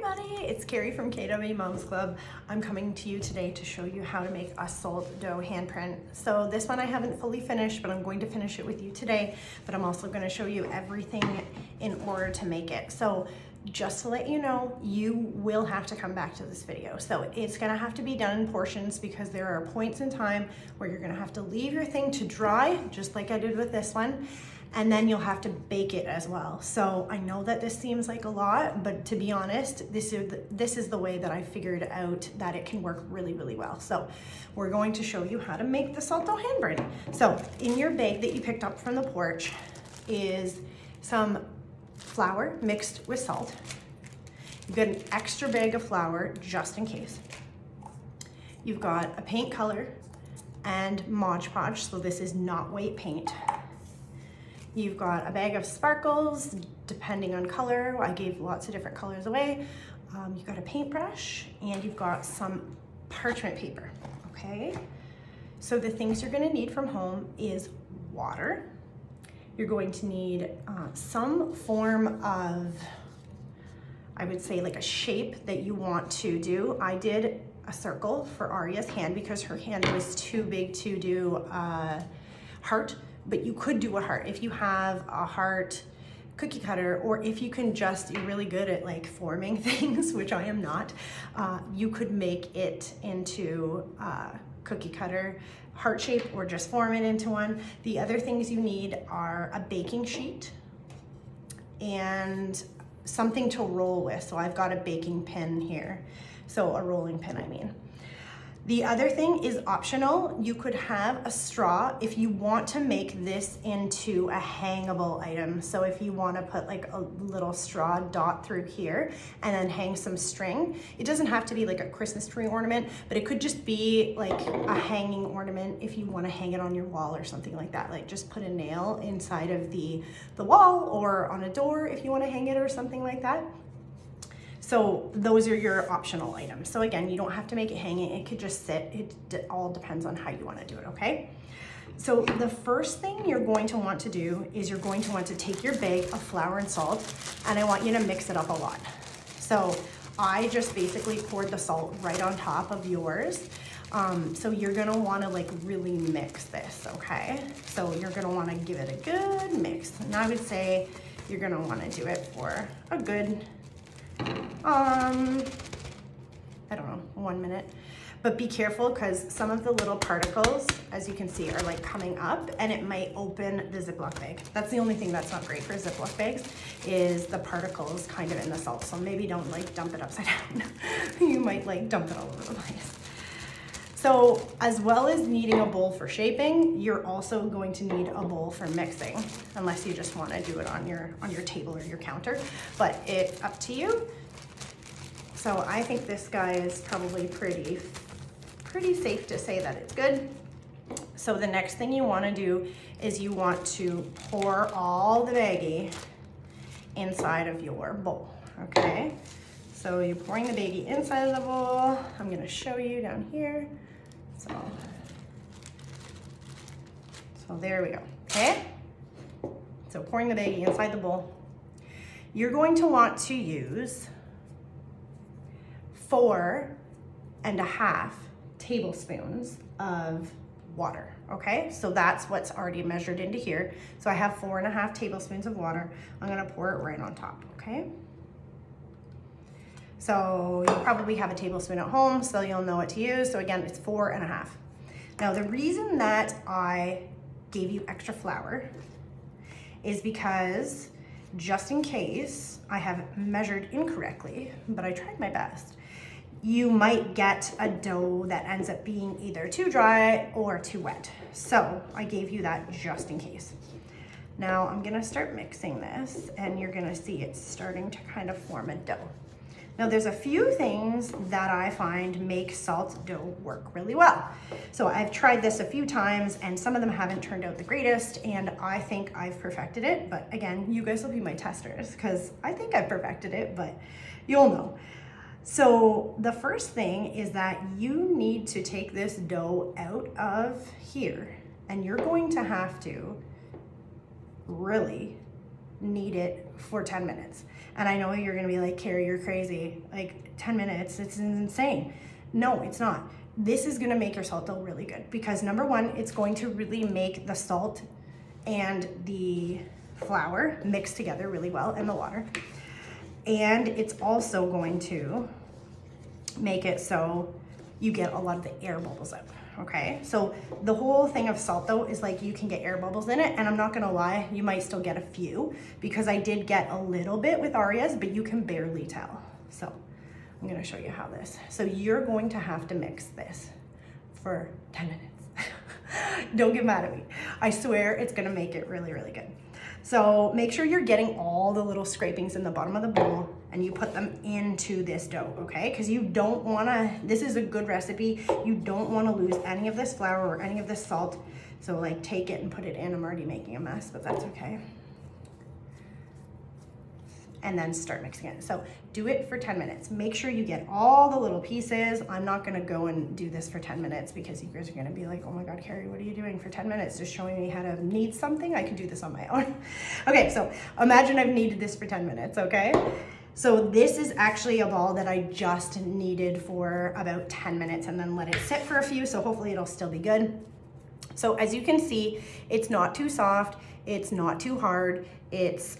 everybody, it's Carrie from KW Moms Club. I'm coming to you today to show you how to make a salt dough handprint. So this one I haven't fully finished, but I'm going to finish it with you today, but I'm also going to show you everything in order to make it. So just to let you know, you will have to come back to this video. So it's gonna have to be done in portions because there are points in time where you're gonna have to leave your thing to dry, just like I did with this one, and then you'll have to bake it as well. So I know that this seems like a lot, but to be honest, this is the way that I figured out that it can work really, really well. So we're going to show you how to make the salt dough handprint. So in your bag that you picked up from the porch is some flour mixed with salt. You've got an extra bag of flour just in case. You've got a paint color and Modge Podge, so this is not white paint. You've got a bag of sparkles, depending on color. I gave lots of different colors away. You've got a paintbrush and you've got some parchment paper, okay? So the things you're gonna need from home is water. You're going to need some form of, I would say like a shape that you want to do. I did a circle for Arya's hand because her hand was too big to do a heart, but you could do a heart. If you have a heart cookie cutter, or if you can just, you're really good at like forming things, which I am not, you could make it into cookie cutter heart shape or just form it into one. The other things you need are a baking sheet and something to roll with. So I've got a baking pin here. So a rolling pin, I mean. The other thing is optional. You could have a straw if you want to make this into a hangable item. So if you want to put like a little straw dot through here and then hang some string, it doesn't have to be like a Christmas tree ornament, but it could just be like a hanging ornament if you want to hang it on your wall or something like that. Like just put a nail inside of the wall or on a door if you want to hang it or something like that. So those are your optional items. So again, you don't have to make it hanging, it could just sit. It all depends on how you want to do it, okay? So the first thing you're going to want to do is you're going to want to take your bag of flour and salt, and I want you to mix it up a lot. So I just basically poured the salt right on top of yours. So you're gonna wanna like really mix this, okay? So you're gonna wanna give it a good mix. And I would say you're gonna wanna do it for a good, I don't know, 1 minute. But be careful because some of the little particles, as you can see, are like coming up and it might open the Ziploc bag. That's the only thing that's not great for Ziploc bags is the particles kind of in the salt. So maybe don't like dump it upside down. You might like dump it all over the place. So as well as needing a bowl for shaping, you're also going to need a bowl for mixing, unless you just want to do it on your table or your counter, but it's up to you. So I think this guy is probably pretty safe to say that it's good. So the next thing you want to do is you want to pour all the baggie inside of your bowl, okay? So you're pouring the baggie inside of the bowl. I'm going to show you down here. So there we go, okay? So pouring the baggie inside the bowl. You're going to want to use 4.5 tablespoons of water, okay? So that's what's already measured into here. So I have 4.5 tablespoons of water. I'm gonna pour it right on top, okay? So you probably have a tablespoon at home, so you'll know what to use. So again, it's 4.5. Now the reason that I gave you extra flour is because just in case I have measured incorrectly, but I tried my best, you might get a dough that ends up being either too dry or too wet. So I gave you that just in case. Now I'm gonna start mixing this and you're gonna see it's starting to kind of form a dough. Now there's a few things that I find make salt dough work really well. So I've tried this a few times and some of them haven't turned out the greatest, and I think I've perfected it, but again, you guys will be my testers because I think I've perfected it, but you'll know. So the first thing is that you need to take this dough out of here and you're going to have to really knead it for 10 minutes. And I know you're gonna be like, Carrie, you're crazy. Like 10 minutes, it's insane. No, it's not. This is gonna make your salt dough really good because number one, it's going to really make the salt and the flour mix together really well and the water. And it's also going to make it so you get a lot of the air bubbles out, okay? So the whole thing of salt dough is like you can get air bubbles in it, and I'm not gonna lie, you might still get a few because I did get a little bit with Aria's, but you can barely tell. So I'm gonna show you how this. So you're going to have to mix this for 10 minutes. Don't get mad at me. I swear it's gonna make it really, really good. So make sure you're getting all the little scrapings in the bottom of the bowl and you put them into this dough, okay? Because you don't wanna, this is a good recipe, you don't wanna lose any of this flour or any of this salt. So like take it and put it in. I'm already making a mess, but that's okay. And then start mixing it. So do it for 10 minutes. Make sure you get all the little pieces. I'm not gonna go and do this for 10 minutes because you guys are gonna be like, oh my God, Carrie, what are you doing for 10 minutes? Just showing me how to knead something? I can do this on my own. Okay, so imagine I've kneaded this for 10 minutes, okay? So this is actually a ball that I just kneaded for about 10 minutes and then let it sit for a few, so hopefully it'll still be good. So as you can see, it's not too soft, it's not too hard, it's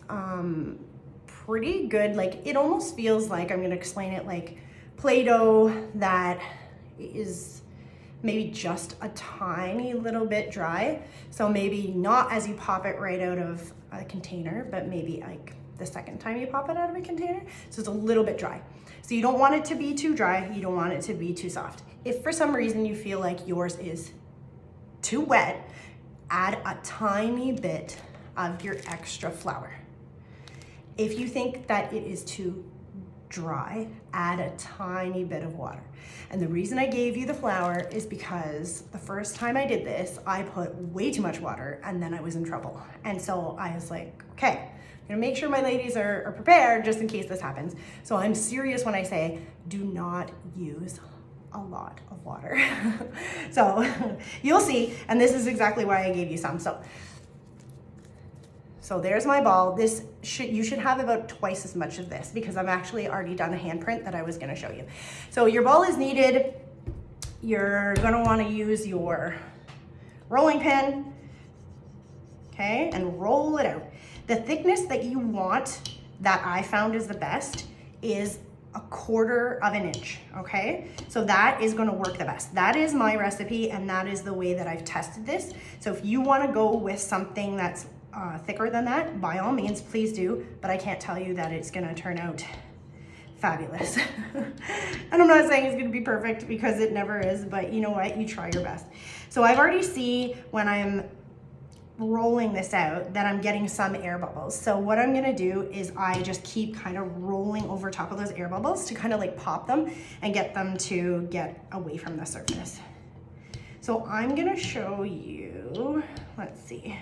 pretty good. Like it almost feels like, I'm gonna explain it like Play-Doh that is maybe just a tiny little bit dry. So maybe not as you pop it right out of a container, but maybe like the second time you pop it out of a container. So it's a little bit dry. So you don't want it to be too dry. You don't want it to be too soft. If for some reason you feel like yours is too wet, add a tiny bit of your extra flour. If you think that it is too dry, add a tiny bit of water. And the reason I gave you the flour is because the first time I did this, I put way too much water and then I was in trouble. And so I was like, okay, I'm gonna make sure my ladies are prepared just in case this happens. So I'm serious when I say, do not use a lot of water. So you'll see, and this is exactly why I gave you some. So there's my ball. You should have about twice as much of this because I've actually already done a handprint that I was gonna show you. So your ball is kneaded. You're gonna wanna use your rolling pin, okay, and roll it out. The thickness that you want, that I found is the best, is 1/4 of an inch, okay? So that is gonna work the best. That is my recipe and that is the way that I've tested this. So if you wanna go with something that's thicker than that, by all means, please do, but I can't tell you that it's gonna turn out fabulous. And I'm not saying it's gonna be perfect because it never is, but you know what, you try your best. So I've already see when I'm rolling this out that I'm getting some air bubbles. So what I'm gonna do is I just keep kind of rolling over top of those air bubbles to kind of like pop them and get them to get away from the surface. So I'm gonna show you, let's see.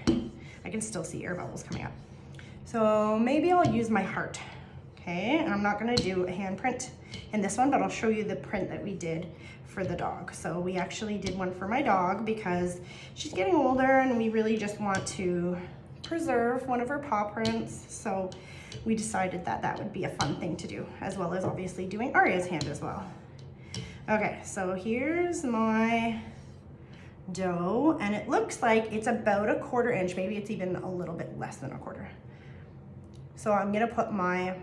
I can still see air bubbles coming up. So maybe I'll use my heart, okay? And I'm not gonna do a hand print in this one, but I'll show you the print that we did for the dog. So we actually did one for my dog because she's getting older and we really just want to preserve one of her paw prints. So we decided that that would be a fun thing to do, as well as obviously doing Aria's hand as well. Okay, so here's my dough and it looks like it's about 1/4 inch, maybe it's even a little bit less than 1/4. So I'm gonna put my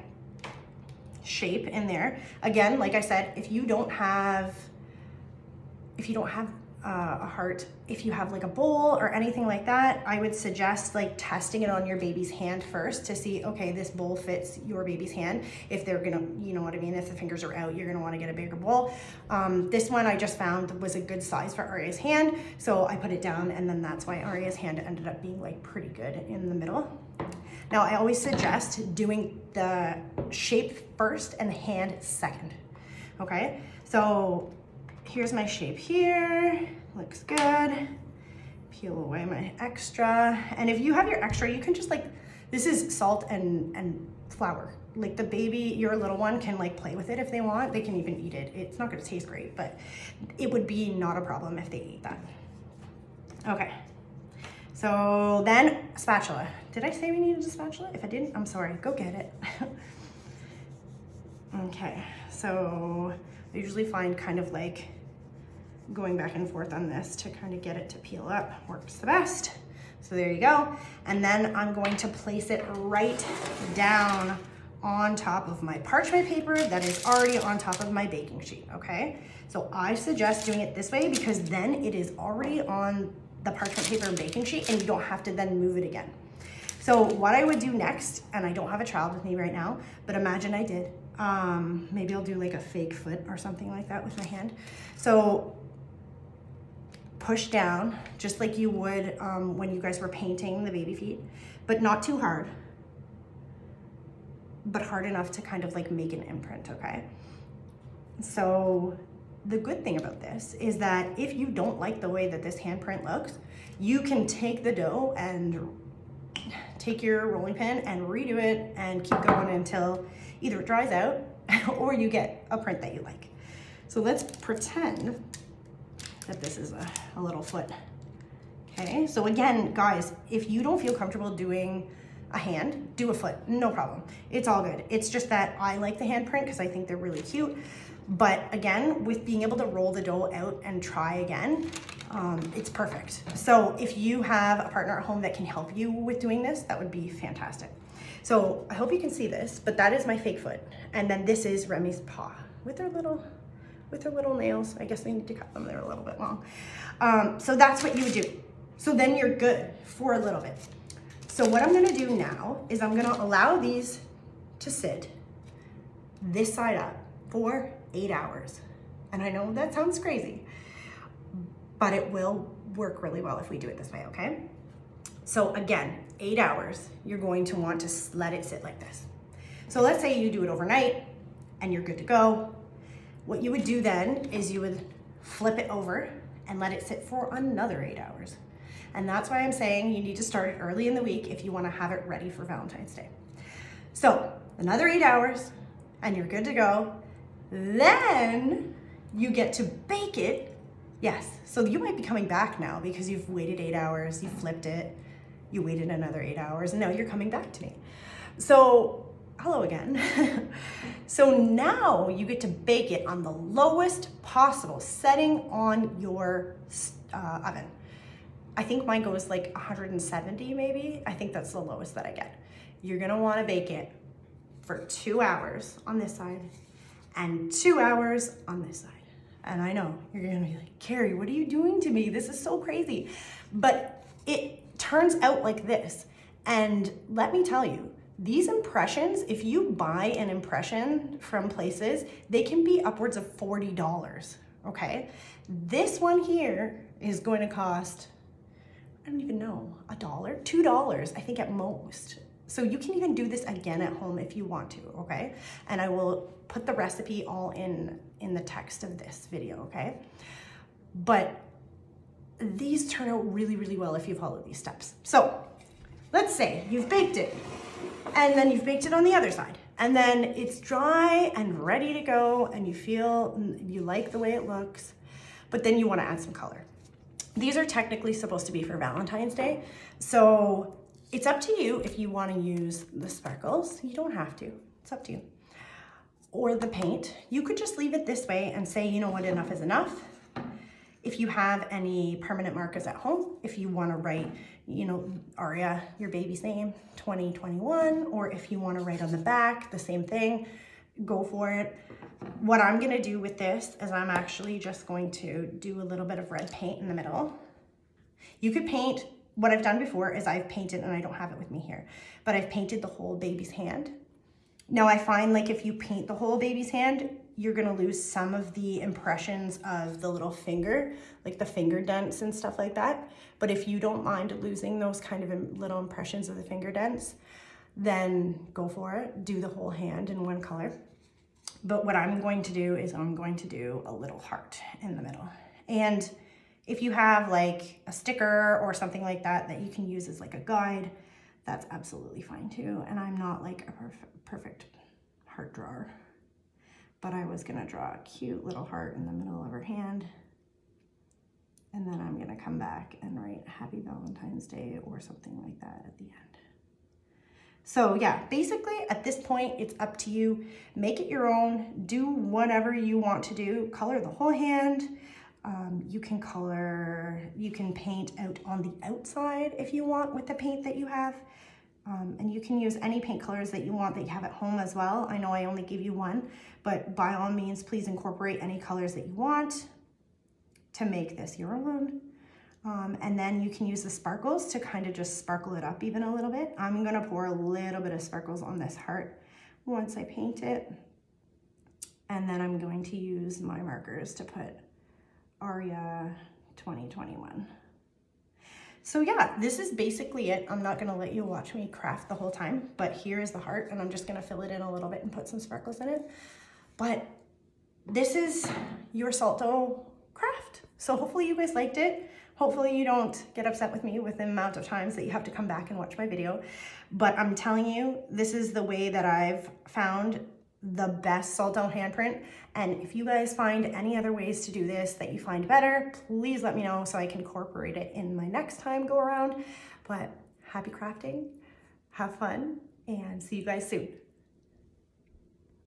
shape in there. Again, like I said, if you don't have a heart, if you have like a bowl or anything like that, I would suggest like testing it on your baby's hand first to see, okay, this bowl fits your baby's hand. If they're gonna, you know what I mean, if the fingers are out, you're gonna wanna get a bigger bowl. This one I just found was a good size for Aria's hand, so I put it down and then that's why Aria's hand ended up being like pretty good in the middle. Now I always suggest doing the shape first and the hand second, okay? So here's my shape here, looks good. Peel away my extra. And if you have your extra, you can just like, this is salt and flour. Like the baby, your little one can like play with it if they want. They can even eat it. It's not gonna taste great, but it would be not a problem if they ate that. Okay, so then spatula. Did I say we needed a spatula? If I didn't, I'm sorry, go get it. Okay, so I usually find kind of like going back and forth on this to kind of get it to peel up works the best. So there you go. And then I'm going to place it right down on top of my parchment paper that is already on top of my baking sheet, okay? So I suggest doing it this way because then it is already on the parchment paper and baking sheet and you don't have to then move it again. So what I would do next, and I don't have a child with me right now, but imagine I did. Maybe I'll do like a fake foot or something like that with my hand. So push down just like you would when you guys were painting the baby feet, but not too hard, but hard enough to kind of like make an imprint, okay? So the good thing about this is that if you don't like the way that this handprint looks, you can take the dough and take your rolling pin and redo it and keep going until either it dries out or you get a print that you like. So let's pretend that this is a little foot. Okay, so again, guys, if you don't feel comfortable doing a hand, do a foot, no problem. It's all good. It's just that I like the handprint because I think they're really cute. But again, with being able to roll the dough out and try again, it's perfect. So if you have a partner at home that can help you with doing this, that would be fantastic. So I hope you can see this, but that is my fake foot. And then this is Remy's paw with her little nails. I guess I need to cut them, they're a little bit long. So that's what you would do. So then you're good for a little bit. So what I'm gonna do now is I'm gonna allow these to sit this side up for 8 hours. And I know that sounds crazy, but it will work really well if we do it this way, okay? So again, 8 hours, you're going to want to let it sit like this. So let's say you do it overnight and you're good to go. What you would do then is you would flip it over and let it sit for another 8 hours. And that's why I'm saying you need to start it early in the week if you want to have it ready for Valentine's Day. So another 8 hours and you're good to go. Then you get to bake it. Yes, so you might be coming back now because you've waited 8 hours, you flipped it, you waited another 8 hours, and now you're coming back to me. So hello again. So now you get to bake it on the lowest possible setting on your oven. I think mine goes like 170 maybe. I think that's the lowest that I get. You're gonna wanna bake it for 2 hours on this side and 2 hours on this side. And I know you're gonna be like, Carrie, what are you doing to me? This is so crazy. But it turns out like this. And let me tell you, these impressions, if you buy an impression from places, they can be upwards of $40, okay? This one here is going to cost, I don't even know, $1, $2, I think at most. So you can even do this again at home if you want to, okay? And I will put the recipe all in the text of this video, okay? But these turn out really, really well if you follow these steps. So let's say you've baked it and then you've baked it on the other side and then it's dry and ready to go and you feel you like the way it looks, but then you want to add some color. These are technically supposed to be for Valentine's Day. So it's up to you if you want to use the sparkles. You don't have to, it's up to you. Or the paint. You could just leave it this way and say, you know what, enough is enough. If you have any permanent markers at home, if you want to write, you know, Aria, your baby's name, 2021, or if you want to write on the back, the same thing, go for it. What I'm going to do with this is I'm actually just going to do a little bit of red paint in the middle. You could paint, what I've done before is I've painted, and I don't have it with me here, but I've painted the whole baby's hand. Now I find like if you paint the whole baby's hand, you're gonna lose some of the impressions of the little finger, like the finger dents and stuff like that. But if you don't mind losing those kind of little impressions of the finger dents, then go for it. Do the whole hand in one color. But what I'm going to do is I'm going to do a little heart in the middle. And if you have like a sticker or something like that that you can use as like a guide, that's absolutely fine too. And I'm not like a perfect heart drawer, but I was gonna draw a cute little heart in the middle of her hand. And then I'm gonna come back and write Happy Valentine's Day or something like that at the end. So yeah, basically at this point, it's up to you. Make it your own, do whatever you want to do. Color the whole hand. You can paint out on the outside if you want with the paint that you have. And you can use any paint colors that you want that you have at home as well. I know I only give you one, but by all means, please incorporate any colors that you want to make this your own. And then you can use the sparkles to kind of just sparkle it up even a little bit. I'm gonna pour a little bit of sparkles on this heart once I paint it. And then I'm going to use my markers to put Aria 2021. So yeah, this is basically it. I'm not gonna let you watch me craft the whole time, but here is the heart, and I'm just gonna fill it in a little bit and put some sparkles in it. But this is your Salto craft. So hopefully you guys liked it. Hopefully you don't get upset with me with the amount of times that you have to come back and watch my video. But I'm telling you, this is the way that I've found the best Salto handprint. And if you guys find any other ways to do this that you find better, please let me know so I can incorporate it in my next time go around. But happy crafting, have fun, and see you guys soon.